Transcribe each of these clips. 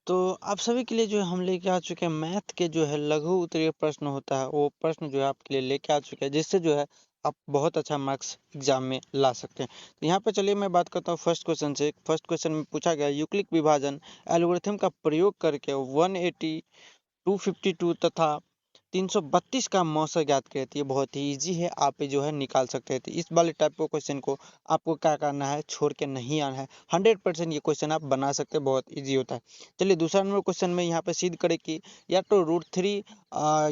तो आप सभी के लिए जो है हम लेके आ चुके हैं मैथ के जो है लघु उत्तरीय प्रश्न होता है वो प्रश्न जो है आपके लिए लेके आ चुके हैं जिससे जो है आप बहुत अच्छा मार्क्स एग्जाम में ला सकते हैं। तो यहाँ पे चलिए मैं बात करता हूँ फर्स्ट क्वेश्चन से। फर्स्ट क्वेश्चन में पूछा गया यूक्लिड विभाजन एल्गोरिथम का प्रयोग करके 180 252 तथा 332 का मौसा ज्ञात करें। तो ये बहुत ही इजी है, आप ये जो है निकाल सकते हैं। तो इस वाले टाइप के क्वेश्चन को आपको क्या करना है, छोड़ के नहीं आना है। 100% ये क्वेश्चन आप बना सकते हैं, बहुत इजी होता है। चलिए दूसरा नंबर क्वेश्चन में यहाँ पे सिद्ध करें कि या तो √3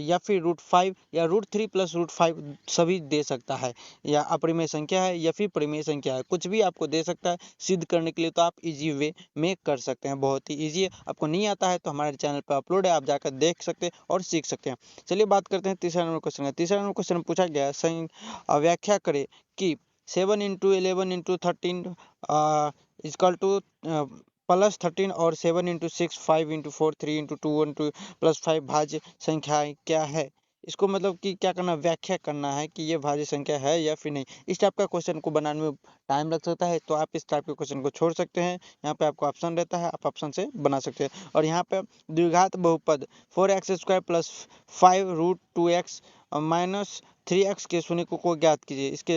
या फिर √5 या √3 प्लस √5 सभी दे सकता है, या अपरिमेय संख्या है या फिर परिमेय संख्या है, कुछ भी आपको दे सकता है। सिद्ध करने के लिए तो आप इजी वे में कर सकते हैं, बहुत ही ईजी है। आपको नहीं आता है तो हमारे चैनल पर अपलोड है, आप जाकर देख सकते हैं और सीख सकते हैं। चलिए बात करते हैं तीसरा नंबर क्वेश्चन का। तीसरा नंबर क्वेश्चन में पूछा गया है व्याख्या करें कि 7 इंटू 11 इंटू 13 इजकल टू +13 और 7 इंटू 6 5 इंटू 4 3 इंटू 2 इंटू +5 भाज्य संख्याएं क्या है। इसको मतलब कि क्या करना, व्याख्या करना है कि ये भाज्य संख्या है या फिर नहीं। इस टाइप का क्वेश्चन को बनाने में टाइम लग सकता है, तो आप इस टाइप के क्वेश्चन को छोड़ सकते हैं। यहाँ पे आपको ऑप्शन रहता है, आप ऑप्शन से बना सकते हैं। और यहाँ पे द्विघात बहुपद 4x² plus 5√2x minus 3x के शून्यकों को ज्ञात कीजिए। इसके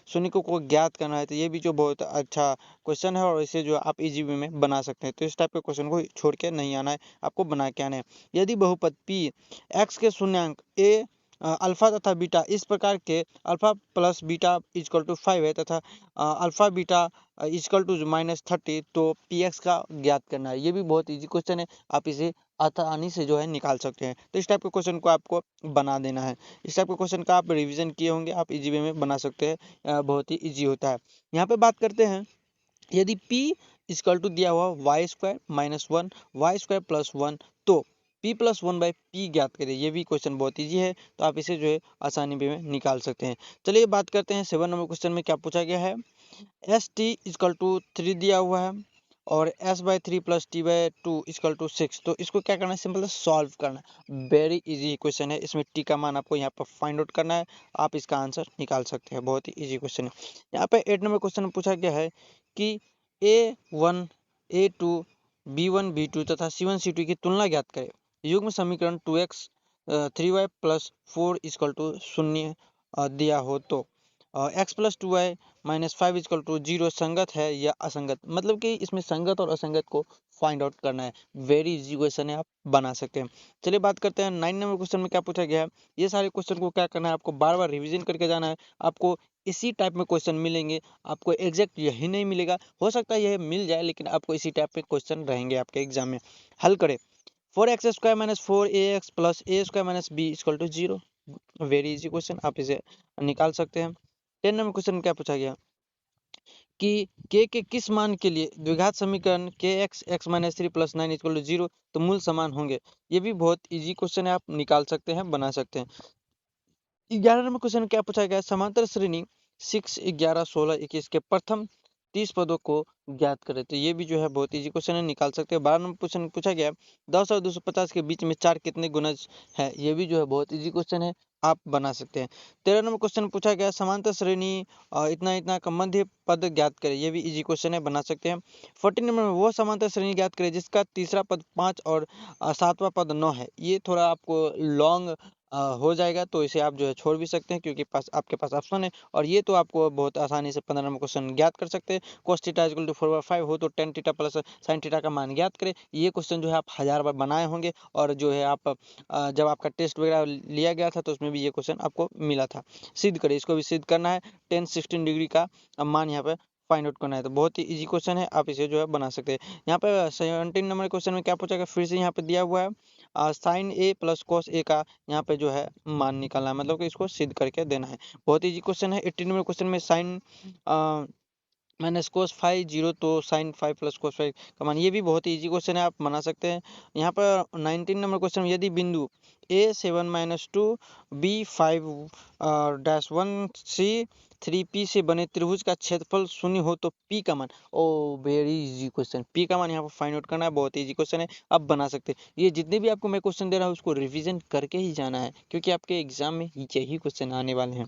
शून्यकों को ज्ञात करना है, तो ये भी जो बहुत अच्छा क्वेश्चन है और इसे जो आप इजी वे में बना सकते हैं। तो इस टाइप के क्वेश्चन को छोड़ के नहीं आना है, आपको बना के आना है। यदि बहुपद p x के शून्यांक a अल्फा तथा बीटा इस प्रकार के alpha plus beta is equal to 5 है तथा अल्फा बीटा इजकल टू -30, तो px का ज्ञात करना है। ये भी बहुत इजी क्वेश्चन है, आप इसे आसानी से जो है निकाल सकते हैं। तो इस टाइप के क्वेश्चन को आपको बना देना है। इस टाइप के क्वेश्चन का आप रिवीजन किए होंगे, आप इजी वे में बना सकते हैं, बहुत ही इजी होता है। यहाँ पे बात करते हैं, यदि p इजकल टू दिया हुआ y² - 1 y² + 1, तो p + 1/p ज्ञात करें। ये भी क्वेश्चन बहुत इजी है, तो आप इसे जो है आसानी वे में निकाल सकते हैं। चलिए बात करते हैं 7 नंबर क्वेश्चन में क्या पूछा गया है। st इजकल टू 3 दिया हुआ है और s/3 + t/2 इजकल टू 6, तो इसको क्या करना है, सिंपल सॉल्व करना है। वेरी इजी क्वेश्चन है, इसमें t का मान आपको यहाँ पर फाइंड आउट करना है, आप इसका आंसर निकाल सकते हैं। बहुत ही इजी क्वेश्चन है। यहाँ पे 8 नंबर क्वेश्चन में पूछा गया है कि a1 a2 b1 b2 तथा c1 c2 की तुलना ज्ञात करें। युग्म समीकरण 2x 3y + 4 इजकल टू 0 दिया हो तो x + 2y - 5 इजकल टू 0 संगत है या असंगत। मतलब कि इसमें संगत और असंगत को फाइंड आउट करना है। वेरी इजी क्वेश्चन है, आप बना सकते हैं। चलिए बात करते हैं 9 नंबर क्वेश्चन में क्या पूछा गया है। ये सारे क्वेश्चन को क्या करना है, आपको बार बार रिवीजन करके जाना है। आपको इसी टाइप में क्वेश्चन मिलेंगे, आपको एग्जैक्ट यही नहीं मिलेगा, हो सकता है यह मिल जाए, लेकिन आपको इसी टाइप के क्वेश्चन रहेंगे आपके एग्जाम में। हल करें 4x² - 4ax + a² - b equal to 0। Very easy question, आप इसे निकाल सकते हैं। 10 नंबर क्वेश्चन में क्या पूछा गया कि k के किस मान के लिए द्विघात समीकरण kx x - 3 + 9 = 0 तो मूल समान होंगे। ये भी बहुत इजी क्वेश्चन है, आप निकाल सकते हैं, बना सकते हैं। 11 नंबर क्वेश्चन में क्या पूछा गया है, समांतर श्रेणी 6 11 16 21 के प्रथम 30 पदों को ज्ञात करें। तो ये भी जो है बहुत इजी क्वेश्चन है, निकाल सकते हैं। 12 नंबर क्वेश्चन पूछा गया है 10 और 250 के बीच में 4 कितने गुणज है। ये भी जो है बहुत इजी क्वेश्चन है, आप बना सकते हैं। 13 नंबर क्वेश्चन पूछा गया समांतर श्रेणी इतना इतना का मध्य पद ज्ञात करें। ये भी इजी क्वेश्चन है, बना सकते हैं। 14 नंबर में वो समांतर श्रेणी ज्ञात करें जिसका तीसरा पद 5 और 7वां पद 9 है। ये थोड़ा आपको लॉन्ग हो जाएगा, तो इसे आप जो है छोड़ भी सकते हैं, क्योंकि आपके पास ऑप्शन है। और ये तो आपको बहुत आसानी से 15 नंबर क्वेश्चन ज्ञात कर सकते हैं। cos θ = 4/5 हो तो tan θ + sin θ का मान ज्ञात करें। ये क्वेश्चन जो है आप 1000 बार बनाए होंगे, और जो है आप जब आपका टेस्ट वगैरह लिया गया था तो उसमें भी ये क्वेश्चन आपको मिला था। सिद्ध करें, इसको भी सिद्ध करना है। 10 16 डिग्री का मान यहाँ पे फाइंड आउट करना है। तो बहुत ही इजी क्वेश्चन है, आप इसे जो है बना सकते हैं। यहाँ पे 17 नंबर क्वेश्चन में क्या पूछा गया, फिर से यहाँ पे दिया हुआ है sin a + cos a का यहाँ पे जो है मान निकालना है, मतलब कि इसको सिद्ध करके देना है। बहुत इजी क्वेश्चन है। 18 नंबर क्वेश्चन में sin -cos 5 0 तो sin 5 + cos 5 का मान, ये भी बहुत ही इजी क्वेश्चन है, आप बना सकते हैं। यहाँ पर 19 नंबर क्वेश्चन में यदि बिंदु a 7 - 2 b 5 -1 c 3p से बने त्रिभुज का क्षेत्रफल 0 हो तो p का मान। ओ वेरी इजी क्वेश्चन, p का मान यहाँ पर फाइंड आउट करना है। बहुत इजी क्वेश्चन है, आप बना सकते हैं। ये जितने भी आपको मैं क्वेश्चन दे रहा हूँ उसको रिवीजन करके ही जाना है, क्योंकि आपके एग्जाम में यही क्वेश्चन आने वाले हैं।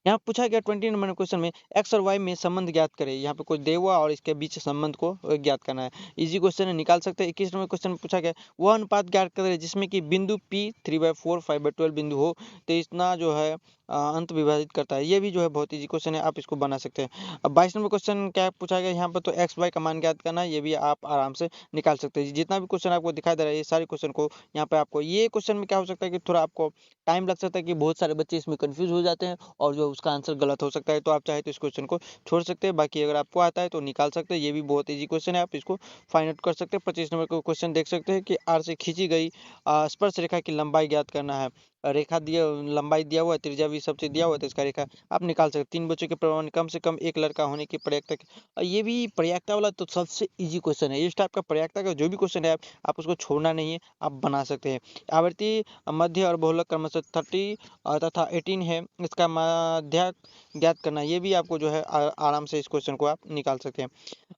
यहाँ पूछा गया 20 नंबर क्वेश्चन में एक्स और वाई में संबंध ज्ञात करें। यहाँ पे कोई दिया हुआ और इसके बीच संबंध को ज्ञात करना है। इजी क्वेश्चन है, निकाल सकते हैं। 21 नंबर क्वेश्चन में पूछा गया वह अनुपात ज्ञात करें जिसमें कि बिंदु P 3/4 5/12 बिंदु हो तो इतना जो है अंत विभाजित करता है। ये भी जो है बहुत इजी क्वेश्चन है, आप इसको बना सकते हैं। अब 22 नंबर क्वेश्चन क्या पूछा गया यहाँ पर, तो एक्स वाई का मान ज्ञात करना है। ये भी आप आराम से निकाल सकते हैं। जितना भी क्वेश्चन आपको दिखाई दे रहा है ये सारे क्वेश्चन को यहाँ पे आपको, ये क्वेश्चन में क्या हो सकता है कि थोड़ा आपको टाइम लग सकता है कि बहुत सारे बच्चे इसमें कंफ्यूज हो जाते हैं और जो उसका आंसर गलत हो सकता है। तो आप चाहे तो इस क्वेश्चन को छोड़ सकते हैं, बाकी अगर आपको आता है तो निकाल सकते हैं। ये भी बहुत इजी क्वेश्चन है, आप इसको फाइंड आउट कर सकते हैं। 25 नंबर का क्वेश्चन देख सकते हैं कि आर से खींची गई स्पर्श रेखा की लंबाई ज्ञात करना है। रेखा दिया, लंबाई दिया हुआ है, त्रिज्या भी सबसे दिया हुआ है, तो इसका रेखा आप निकाल सकते हैं। 3 बच्चों के प्रमाण में कम से कम एक लड़का होने की प्रयाक्ता। ये भी प्रयाक्ता वाला तो सबसे इजी क्वेश्चन है। इस टाइप का प्रयाक्ता का जो भी क्वेश्चन है आप उसको छोड़ना नहीं है, आप बना सकते हैं। आवर्ती मध्य और बहुलक क्रमशः 30 तथा 18 है, इसका माध्य ज्ञात करना। ये भी आपको जो है आराम से इस क्वेश्चन को आप निकाल सकते हैं।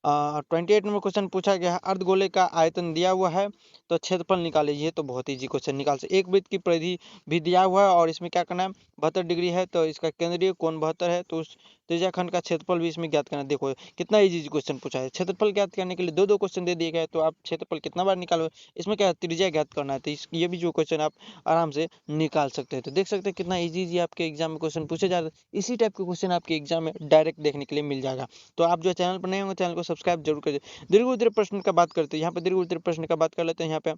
28 नंबर क्वेश्चन पूछा गया है अर्धगोले का आयतन दिया हुआ है तो क्षेत्रफल निकाले। ये तो बहुत इजी क्वेश्चन, निकाल सकते। एक वृत्त की परिधि भी दिया हुआ है और इसमें क्या करना है 72 डिग्री है तो इसका केंद्रीय कोण 72 है, तो उस त्रिज्याखंड का क्षेत्रफल भी इसमें ज्ञात करना। देखो कितना इजी क्वेश्चन पूछा है। क्षेत्रफल ज्ञात करने के लिए दो क्वेश्चन दे दिए गए, तो आप क्षेत्रफल कितना बार निकालो, इसमें क्या त्रिज्या ज्ञात करना है। तो ये भी जो क्वेश्चन आप आराम से निकाल सकते हैं। तो देख सकते हैं कितना इजी आपके एग्जाम में क्वेश्चन पूछे जाते हैं। इसी टाइप के क्वेश्चन आपके एग्जाम में डायरेक्ट देखने के लिए मिल जाएगा। तो आप जो चैनल पर नए होंगे चैनल को सब्सक्राइब जरूर करिए। दीर्घ उत्तरीय प्रश्न का बात करते हैं। यहाँ पे दीर्घ उत्तरीय प्रश्न का बात कर लेते हैं। यहाँ पे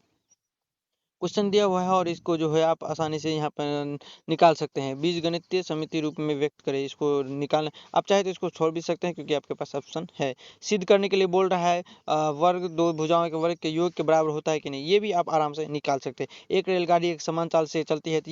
क्वेश्चन दिया हुआ है और इसको जो है आप आसानी से यहाँ पर निकाल सकते हैं। बीजगणितीय समिति रूप में व्यक्त करें, इसको निकालना। आप चाहे तो इसको छोड़ भी सकते हैं क्योंकि आपके पास ऑप्शन है। सिद्ध करने के लिए बोल रहा है वर्ग दो भुजाओं के वर्ग के योग के बराबर होता है कि नहीं, ये भी आप आराम से निकाल सकते हैं। एक रेलगाड़ी एक समान चाल से चलती है, तो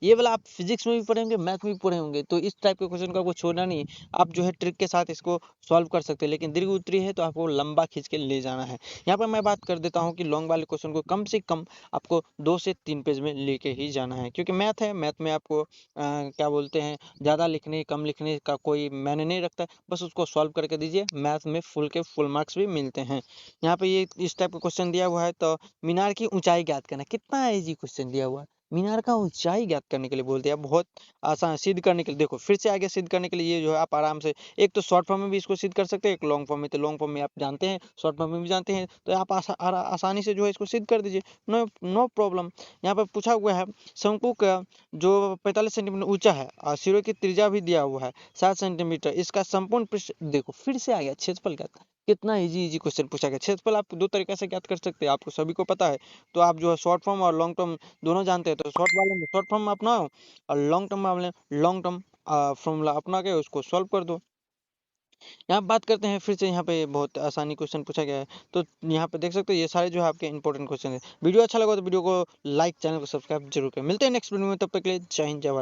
ये वाला आप फिजिक्स में भी पढ़े होंगे, मैथ में भी पढ़े होंगे। तो इस टाइप के क्वेश्चन को आपको छोड़ना नहीं है, आप जो है ट्रिक के साथ इसको सॉल्व कर सकते हैं। लेकिन दीर्घ उत्तरीय है तो आपको लंबा खींच के ले जाना है। यहाँ पर मैं बात कर देता हूँ कि लॉन्ग वाले क्वेश्चन को कम से कम आपको 2 से 3 पेज में लेके ही जाना है, क्योंकि मैथ है, मैथ में आपको क्या बोलते हैं ज़्यादा लिखने कम लिखने का कोई मायने नहीं रखता। बस उसको सॉल्व करके दीजिए, मैथ में फुल के फुल मार्क्स भी मिलते हैं। यहाँ पे ये इस टाइप का क्वेश्चन दिया हुआ है, तो मीनार की ऊंचाई ज्ञात करना। कितना इजी क्वेश्चन दिया हुआ है, मीनार का ऊंचाई ज्ञात करने के लिए बोल दिया। बहुत आसान सिद्ध करने के लिए, देखो फिर से आगे सिद्ध करने के लिए ये जो है आप आराम से एक तो शॉर्ट फॉर्म में भी इसको सिद्ध कर सकते हैं, एक लॉन्ग फॉर्म में। तो लॉन्ग फॉर्म में आप जानते हैं, शॉर्ट फॉर्म में भी जानते हैं, तो आप आसानी से जो है इसको सिद्ध कर दीजिए, नो प्रॉब्लम। यहाँ पर पूछा हुआ है शंकु का जो 45 सेंटीमीटर ऊंचा है और सिरों की त्रिज्या भी दिया हुआ है 7 सेंटीमीटर, इसका संपूर्ण पृष्ठ। देखो फिर से आ गया क्षेत्रफल ज्ञात। कितना इजी क्वेश्चन पूछा गया। क्षेत्रफल आप दो तरीके से ज्ञात कर सकते हैं, आपको सभी को पता है। तो आप जो है शॉर्ट फॉर्म और लॉन्ग टर्म दोनों जानते हैं, तो शॉर्ट वाले में शॉर्ट फॉर्म अपनाओ और लॉन्ग टर्म वाले लॉन्ग टर्म फॉर्मूला अपना के उसको सॉल्व कर दो। यहाँ बात करते हैं फिर से, यहाँ पे बहुत आसानी क्वेश्चन पूछा गया है। तो यहाँ पे देख सकते हो ये सारे जो है आपके इंपॉर्टेंट क्वेश्चन है। वीडियो अच्छा लगा तो वीडियो को लाइक, चैनल को सब्सक्राइब जरूर करें। मिलते हैं नेक्स्ट वीडियो में, तब तक के लिए जय हिंद जय भारत।